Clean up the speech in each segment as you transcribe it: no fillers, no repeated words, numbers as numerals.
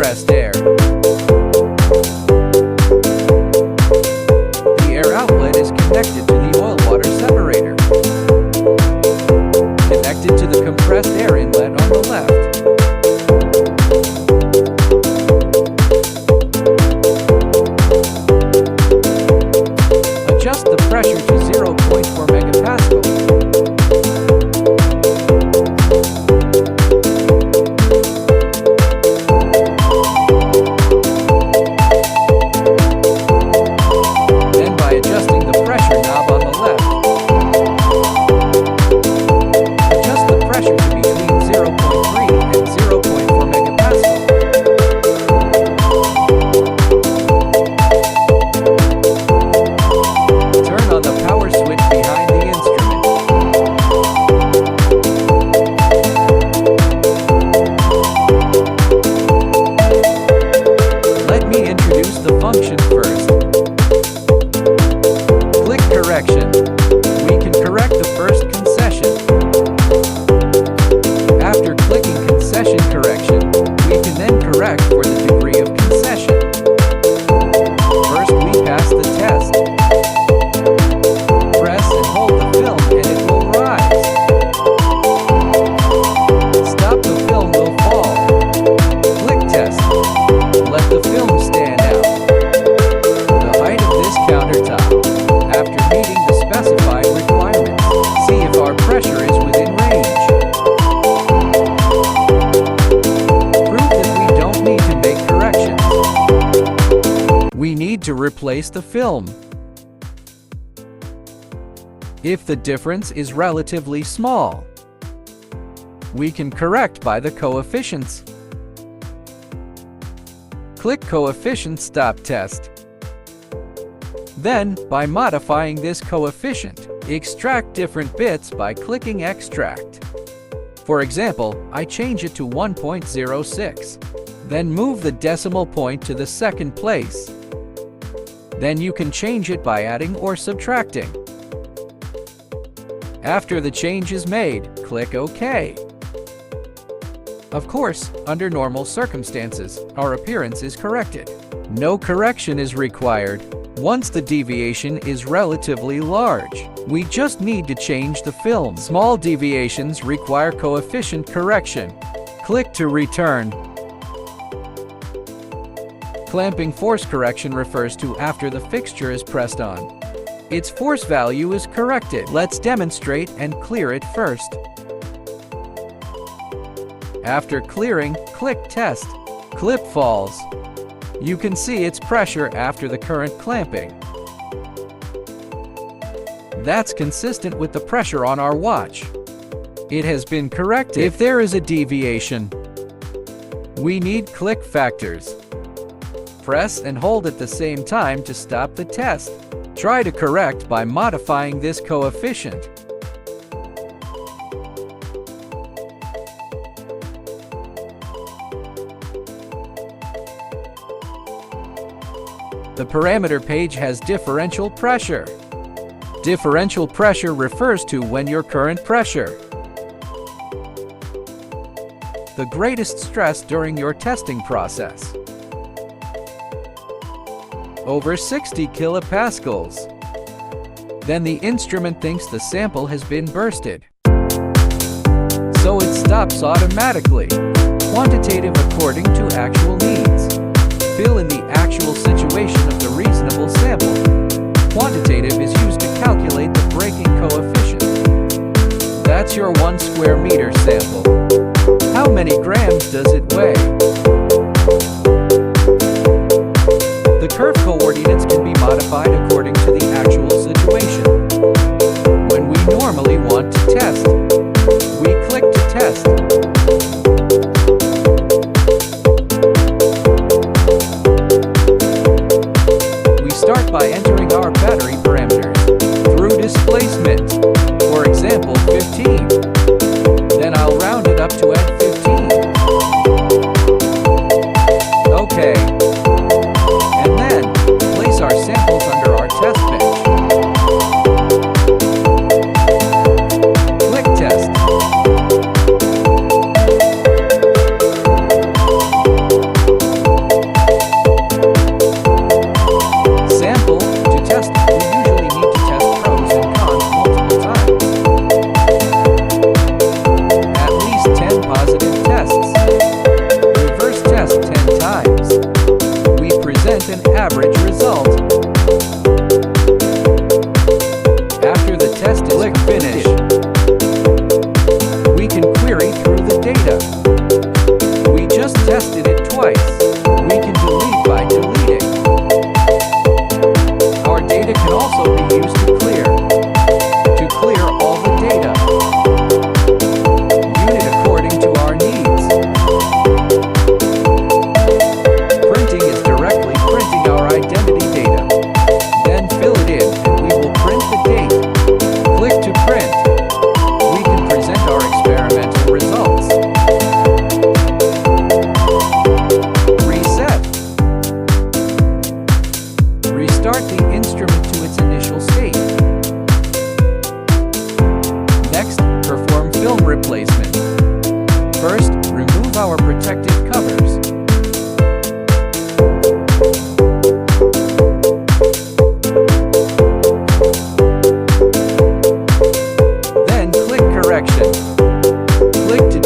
compressed air. The air outlet is connected to the oil-water separator, connected to the compressed air inlet on the left. Adjust the pressure to 0.4 megapascal. Correction. We can correct the first concession. After clicking concession correction, we can then correct for the degree of concession. First, we pass the test. Press and hold the film and it will rise. Stop, the film will fall. Click test. Let the film stand out. The height of this countertop. After meeting the specified requirements, see if our pressure is within range. Prove that we don't need to make corrections. We need to replace the film. If the difference is relatively small, we can correct by the coefficients. Click Coefficient Stop Test. Then, by modifying this coefficient, extract different bits by clicking Extract. For example, I change it to 1.06. Then move the decimal point to the second place. Then you can change it by adding or subtracting. After the change is made, click OK. Of course, under normal circumstances, our appearance is corrected. No correction is required. Once the deviation is relatively large, we just need to change the film. Small deviations require coefficient correction. Click to return. Clamping force correction refers to after the fixture is pressed on. Its force value is corrected. Let's demonstrate and clear it first. After clearing, click Test. Clip falls. You can see its pressure after the current clamping. That's consistent with the pressure on our watch. It has been corrected. If there is a deviation, we need click factors. Press and hold at the same time to stop the test. Try to correct by modifying this coefficient. The parameter page has differential pressure. Differential pressure refers to when your current pressure, the greatest stress during your testing process, over 60 kilopascals. Then the instrument thinks the sample has been bursted, so it stops automatically. Quantitative according to actual needs. Fill in the actual situation of the reasonable sample. Quantitative is used to calculate the breaking coefficient. That's your 1 square meter sample. How many grams does it weigh? The curve coordinates can be modified according to the actual situation. When we normally want to test, we click to test. Start by entering our battery parameters through displacement, for example 15. Then I'll round it up to at 15. OK. And then, place our samples under our test bench. Click Test.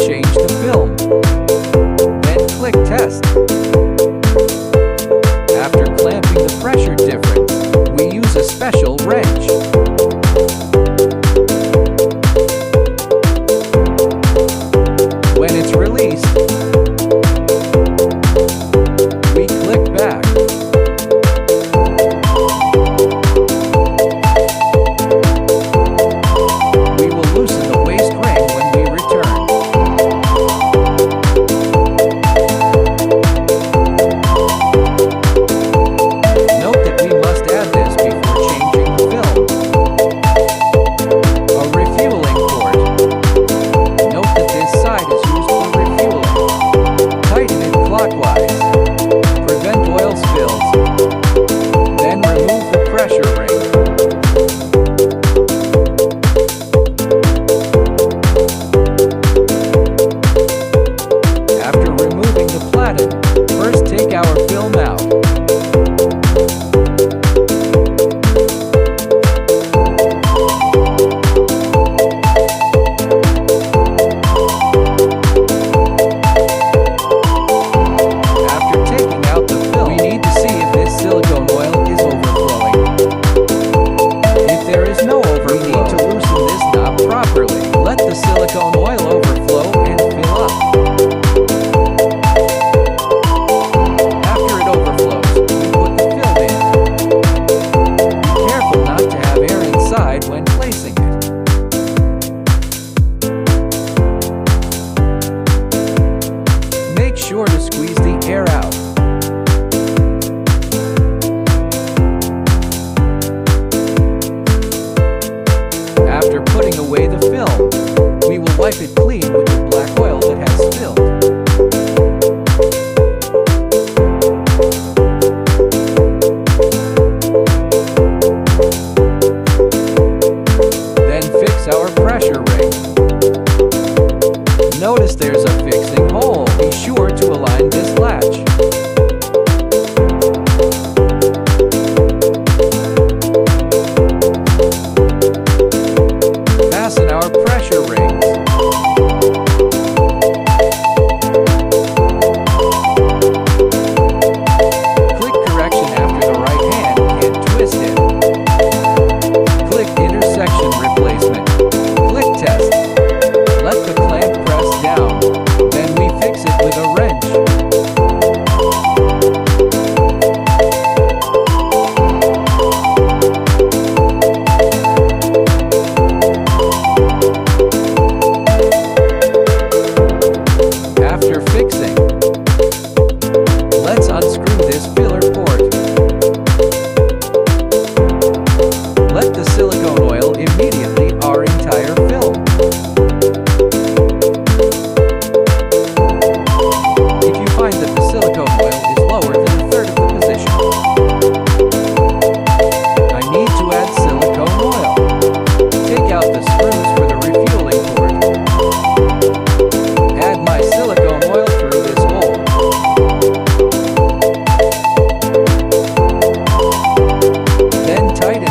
change the film. Then click Test. After clamping the pressure difference, we use a special wrench. When it's released, we click back. We will loosen the waist ring when we return. Note that we must add this before changing the film. A refueling port. Note that this side is used for refueling. Tighten it clockwise. Prevent oil spills. Then remove the pressure ring. After removing the platen, first take our film out. After taking out the film, we need to see if this silicone oil is overflowing. If there is no overflow, we need to loosen this knob properly. Let the silicone oil overflow and fill up. After it overflows, we put the film in. Be careful not to have air inside when placing it. Make sure to squeeze the air out. After putting away the film, we will wipe it clean with the black oil that has spilled. Then fix our pressure ring. Notice there's a fixing hole. Be sure to align this latch. Fasten our pressure rings. Click correction after the right hand and twist it. Click intersection replacement. Click test. Let the clamp press down. Then we fix it with a wrench. After fixing, let's unscrew this filler port. Let the silicone oil immediately our entire film. If you find that the silicone oil is lower than a third of the position, I need to add silicone oil. Take out the screws for the refueling port. Add my silicone oil through this hole. Then tighten it.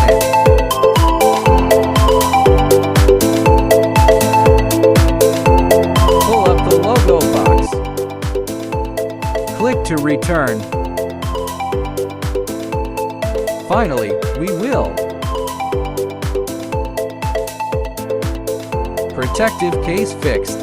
Pull up the logo box. Click to return. Finally, we will. Protective case fixed.